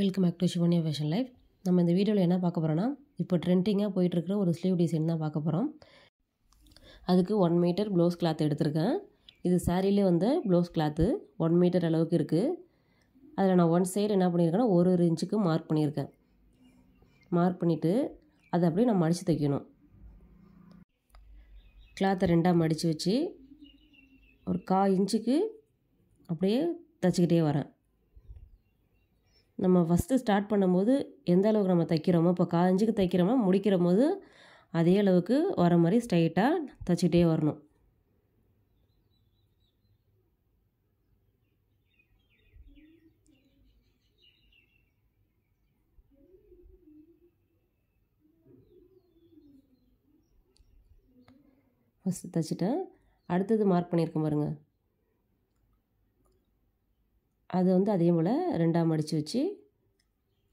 Welcome back to Shivaniya fashion life. நம்ம இந்த வீடியோவில் என்ன பார்க்க போகிறோன்னா, இப்போ ட்ரெண்டிங்காக போயிட்டுருக்கிற ஒரு ஸ்லீவ் டிசைன் தான் பார்க்க போகிறோம். அதுக்கு 1 மீட்டர் ப்ளவுஸ் கிளாத் எடுத்திருக்கேன். இது சாரிலே வந்த ப்ளவுஸ் கிளாத்து 1 மீட்டர் அளவுக்கு இருக்குது. அதில் நான் ஒன் சைடு என்ன பண்ணியிருக்கேன்னா 1 இன்ச்சுக்கு மார்க் பண்ணியிருக்கேன். மார்க் பண்ணிவிட்டு அதை அப்படியே நான் மடித்து தைக்கணும். கிளாத்தை 2ஆக மடித்து வச்சு ஒரு 1/4 இன்ச்சுக்கு அப்படியே தைச்சிக்கிட்டே வரேன். நம்ம ஃபஸ்ட்டு ஸ்டார்ட் பண்ணும்போது எந்த அளவுக்கு நம்ம தைக்கிறோமோ, இப்போ 1/4 இன்ச்சுக்கு தைக்கிறோமோ, முடிக்கிற போது அதே அளவுக்கு வர மாதிரி ஸ்ட்ரைட்டாக தைச்சிட்டே வரணும். ஃபஸ்ட்டு தைச்சிட்டேன். அடுத்தது மார்க் பண்ணியிருக்கேன் பாருங்கள். அதை அதே போல் 2ஆக மடித்து வச்சு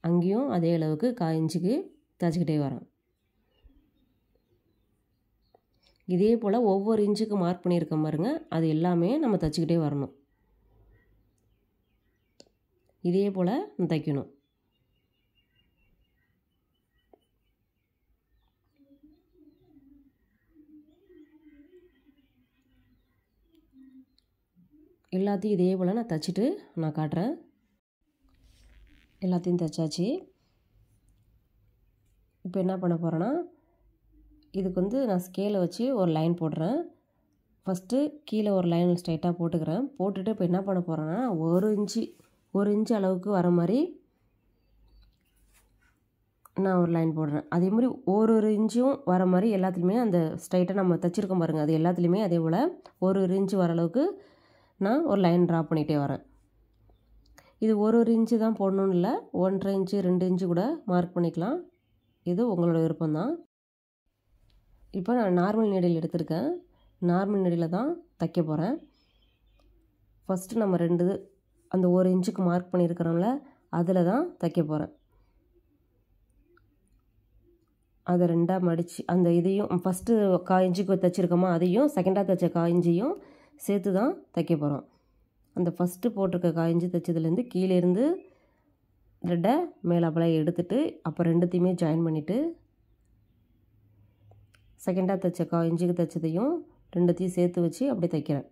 அங்கேயும் அதே அளவுக்கு 1/4 இன்ச்சுக்கு தைச்சிக்கிட்டே வரேன். இதே போல் ஒவ்வொரு இன்ச்சுக்கு மார்க் பண்ணியிருக்கேன் பாருங்கள். அது எல்லாமே நம்ம தைச்சிக்கிட்டே வரணும். இதே போல் தைக்கணும். எல்லாத்தையும் இதே போல் நான் தைச்சிட்டு நான் காட்டுறேன். எல்லாத்தையும் தைச்சாச்சு. இப்போ என்ன பண்ண போகிறேன்னா, இதுக்கு நான் ஸ்கேலை வச்சு ஒரு லைன் போடுறேன். ஃபஸ்ட்டு கீழே ஒரு லைன் ஸ்ட்ரைட்டாக போட்டுக்கிறேன். போட்டுட்டு இப்போ என்ன பண்ண போகிறேன்னா, 1 இன்ச்சு அளவுக்கு வர மாதிரி நான் ஒரு லைன் போடுறேன். அதே மாதிரி ஒரு இன்ச்சும் வர மாதிரி எல்லாத்துலேயுமே அந்த ஸ்ட்ரைட்டாக நம்ம தைச்சிருக்கோம் பாருங்கள், அது எல்லாத்துலேயுமே அதே போல் 1 இன்ச்சு வர அளவுக்கு நான் ஒரு லைன் ட்ரா பண்ணிகிட்டே வரேன். இது 1 இன்ச்சு தான் போடணும்னு இல்லை, 1.5 இன்ச்சு 2 இன்ச்சு கூட மார்க் பண்ணிக்கலாம். இது உங்களோட விருப்பம்தான். இப்போ நான் நார்மல் நீடில் எடுத்திருக்கேன். நார்மல் நீடில் தான் தைக்க போகிறேன். ஃபஸ்ட்டு நம்ம அந்த 1 இன்ச்சுக்கு மார்க் பண்ணியிருக்கிறோம்ல, அதில் தான் தைக்க போகிறேன். அதை 2ஆக மடித்து அந்த இதையும் ஃபஸ்ட்டு 1/4 இன்ச்சுக்கு தைச்சிருக்கோமா, அதையும் செகண்டாக தைச்ச 1/4 இன்ச்சையும் சேர்த்து தான் தைக்க போகிறோம். அந்த ஃபஸ்ட்டு போட்டிருக்க 1/4 இன்ச்சு தைச்சதுலேருந்து கீழேருந்து த்ரெட்டை மேலாப்பெல்லாம் எடுத்துகிட்டு அப்போ 2த்தையுமே ஜாயின் பண்ணிவிட்டு செகண்டாக தைச்ச 1/4 இன்ச்சுக்கு தைச்சதையும் 2த்தையும் சேர்த்து வச்சு அப்படியே தைக்கிறேன்.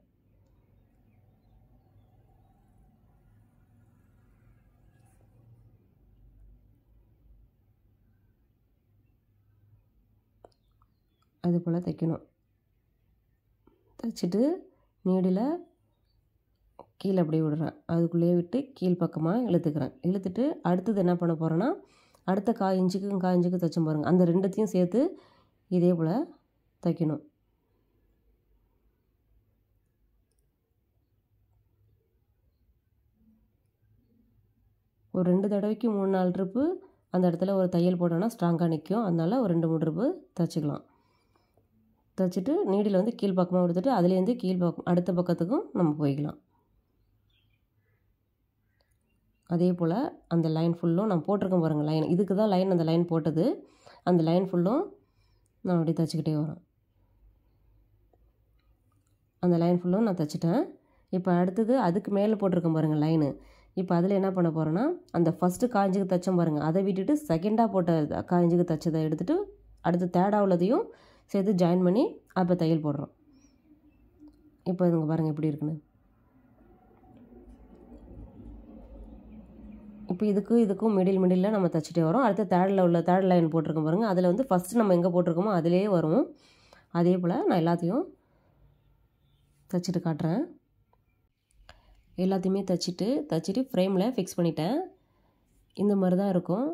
அது போல் தைக்கணும். தைச்சிட்டு நீடில் கீழே அப்படியே விடுறேன். அதுக்குள்ளேயே விட்டு கீழ்ப்பக்கமாக இழுத்துக்கிறேன். இழுத்துட்டு அடுத்தது என்ன பண்ண போகிறேன்னா, அடுத்த 1/4 இன்ச்சுக்கு 1/4 இன்ச்சுக்கு தைச்சோம் பாருங்கள், அந்த 2த்தையும் சேர்த்து இதே போல் தைக்கணும். ஒரு 2 தடவைக்கு 3-4 ட்ரிப்பு அந்த இடத்துல ஒரு தையல் போட்டோன்னா ஸ்ட்ராங்காக நிற்கும். அதனால் ஒரு 2-3 ட்ரிப்பு தைச்சிக்கலாம். தைச்சிட்டு நீடில் கீழ்ப்பக்கமாக எடுத்துகிட்டு அதுலேருந்து கீழ்ப்பக்கம் அடுத்த பக்கத்துக்கும் நம்ம போய்க்கலாம். அதே போல் அந்த லைன் ஃபுல்லும் நான் போட்டிருக்கேன் பாருங்கள் லைன். இதுக்கு தான் லைன் அந்த லைன் போட்டது. அந்த லைன் ஃபுல்லும் நான் அப்படியே தைச்சிக்கிட்டே வரேன். அந்த லைன் ஃபுல்லும் நான் தைச்சிட்டேன். இப்போ அடுத்தது அதுக்கு மேலே போட்டிருக்கேன் பாருங்கள் லைனு. இப்போ அதில் என்ன பண்ண போகிறேன்னா, அந்த ஃபஸ்ட்டு 1/4 இன்ச்சுக்கு தைச்சோம் பாருங்கள், அதை விட்டுட்டு செகண்டாக போட்ட 1/4 இன்ச்சுக்கு தைச்சதை எடுத்துகிட்டு அடுத்து தேர்டாக உள்ளதையும் சேர்த்து ஜாயின் பண்ணி அப்போ தையல் போடுறோம். இப்போ இதுங்க பாருங்கள் எப்படி இருக்குன்னு. இப்போ இதுக்கும் மிடில் நம்ம தைச்சிட்டே வரோம். அடுத்து தேர்ட் லைன் போட்டிருக்கோம் பாருங்கள், அதில் ஃபஸ்ட்டு நம்ம எங்கே போட்டிருக்கோமோ அதிலே வரும். அதே போல் நான் எல்லாத்தையும் தைச்சிட்டு காட்டுறேன். எல்லாத்தையுமே தைச்சிட்டு ஃப்ரேமில் ஃபிக்ஸ் பண்ணிட்டேன். இந்த மாதிரி தான் இருக்கும்.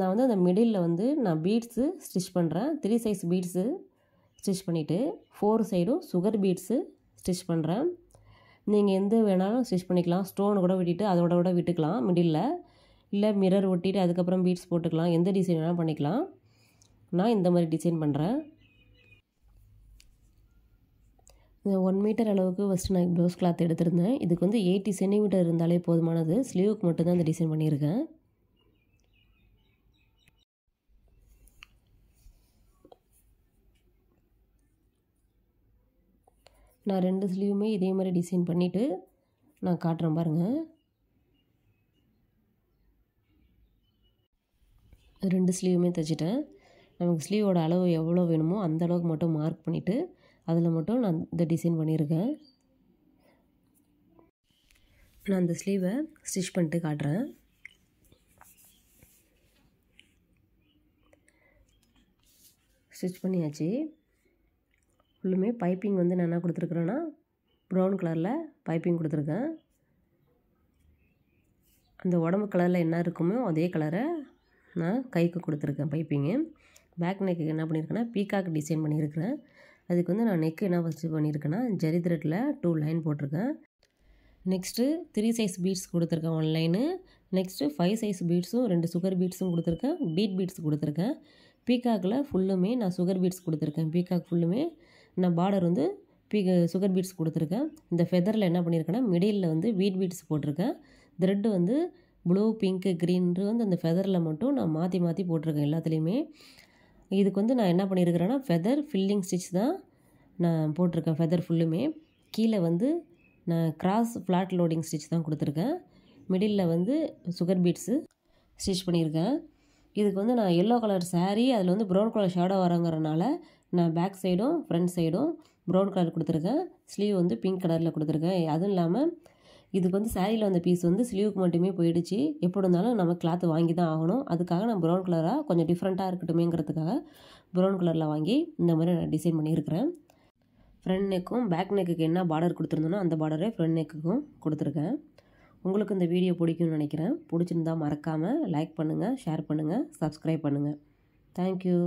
நான் அந்த மிடிலில் நான் பீட்ஸு ஸ்டிச் பண்ணுறேன். 3 சைஸ் பீட்ஸு ஸ்டிச் பண்ணிவிட்டு 4 சைடும் சுகர் பீட்ஸு ஸ்டிச் பண்ணுறேன். நீங்கள் எந்த வேணாலும் ஸ்டிச் பண்ணிக்கலாம். ஸ்டோன் கூட விட்டுட்டு அதோட விட்டுக்கலாம் மிடிலில், இல்லை மிரர் ஒட்டிட்டு அதுக்கப்புறம் பீட்ஸ் போட்டுக்கலாம். எந்த டிசைன் வேணாலும் பண்ணிக்கலாம். நான் இந்த மாதிரி டிசைன் பண்ணுறேன். இந்த 1 மீட்டர் அளவுக்கு ஃபஸ்ட்டு நான் ப்ளவுஸ் கிளாத் எடுத்திருந்தேன். இதுக்கு 80 சென்டிமீட்டர் இருந்தாலே போதுமானது. ஸ்லீவுக்கு மட்டும்தான் இந்த டிசைன் பண்ணியிருக்கேன். நான் 2 ஸ்லீவுமே இதே மாதிரி டிசைன் பண்ணிவிட்டு நான் காட்டுறேன் பாருங்கள். 2 ஸ்லீவுமே தைச்சிட்டேன். நமக்கு ஸ்லீவோட அளவு எவ்வளோ வேணுமோ அந்த அளவுக்கு மட்டும் மார்க் பண்ணிவிட்டு அதில் மட்டும் நான் இந்த டிசைன் பண்ணியிருக்கேன். நான் அந்த ஸ்லீவை ஸ்டிச் பண்ணிட்டு காட்டுறேன். ஸ்டிச் பண்ணியாச்சு. ஃபுல்லுமே பைப்பிங் வந்து நான் என்ன கொடுத்துருக்குறேன்னா ப்ரௌன் கலரில் பைப்பிங் கொடுத்துருக்கேன். அந்த உடம்பு கலரில் என்ன இருக்குமோ அதே கலரை நான் கைக்கு கொடுத்துருக்கேன் பைப்பிங்கு. பேக் நெக்கு என்ன பண்ணியிருக்கேன்னா பீகாக் டிசைன் பண்ணியிருக்கிறேன். அதுக்கு வந்து நான் நெக்கு என்ன ஃபஸ்ட்டு பண்ணியிருக்கேன்னா ஜரி த்ரெட்டில் 2 லைன் போட்டிருக்கேன். நெக்ஸ்ட்டு 3 சைஸ் பீட்ஸ் கொடுத்துருக்கேன் 1 லைனு. நெக்ஸ்ட்டு 5 சைஸ் பீட்ஸும் 2 சுகர் பீட்ஸும் கொடுத்துருக்கேன். பீட்ஸ் கொடுத்துருக்கேன். பீகாக்கில் ஃபுல்லுமே நான் சுகர் பீட்ஸ் கொடுத்துருக்கேன். பீகாக் ஃபுல்லுமே நான் பார்டர் வந்து சுகர் பீட்ஸ் கொடுத்துருக்கேன். இந்த ஃபெதரில் என்ன பண்ணியிருக்கேன்னா மிடில் வந்து பீட்ஸ் போட்டிருக்கேன். த்ரெட்டு வந்து ப்ளூ, பிங்க்கு, க்ரீன்ரு வந்து அந்த ஃபெதரில் மட்டும் நான் மாற்றி போட்டிருக்கேன் எல்லாத்துலேயுமே. இதுக்கு வந்து நான் என்ன பண்ணியிருக்கிறேன்னா ஃபெதர் ஃபில்லிங் ஸ்டிச் தான் நான் போட்டிருக்கேன். ஃபெதர் ஃபுல்லுமே கீழே வந்து நான் கிராஸ் ஃப்ளாட் லோடிங் ஸ்டிச் தான் கொடுத்துருக்கேன். மிடில் வந்து சுகர் பீட்ஸு ஸ்டிச் பண்ணியிருக்கேன். இதுக்கு வந்து நான் எல்லோ கலர் சாரீ அதில் வந்து ப்ரௌன் கலர் ஷேடோ வரங்கிறனால நான் பேக் சைடும் ஃப்ரண்ட் சைடும் ப்ரௌன் கலர் கொடுத்துருக்கேன். ஸ்லீவ் வந்து பிங்க் கலரில் கொடுத்துருக்கேன். அதுவும் இல்லாமல் இதுக்கு வந்து சாரியில் வந்த பீஸ் வந்து ஸ்லீவுக்கு மட்டுமே போயிடுச்சு. எப்படி இருந்தாலும் நம்ம கிளாத்து வாங்கி தான் ஆகணும். அதுக்காக நான் ப்ரௌன் கலராக கொஞ்சம் டிஃப்ரெண்ட்டாக இருக்கட்டுமேங்கிறதுக்காக ப்ரௌன் கலரில் வாங்கி இந்த மாதிரி நான் டிசைன் பண்ணியிருக்கிறேன். ஃப்ரண்ட் நெக்கும் பேக் நெக்குக்கு என்ன பார்டர் கொடுத்துருந்தோனோ அந்த பார்டரே ஃப்ரண்ட் நெக்குக்கும் கொடுத்துருக்கேன். உங்களுக்கு இந்த வீடியோ பிடிக்கும்னு நினைக்கிறேன். பிடிச்சிருந்தா மறக்காமல் லைக் பண்ணுங்கள், ஷேர் பண்ணுங்கள், சப்ஸ்கிரைப் பண்ணுங்கள். தேங்க்யூ.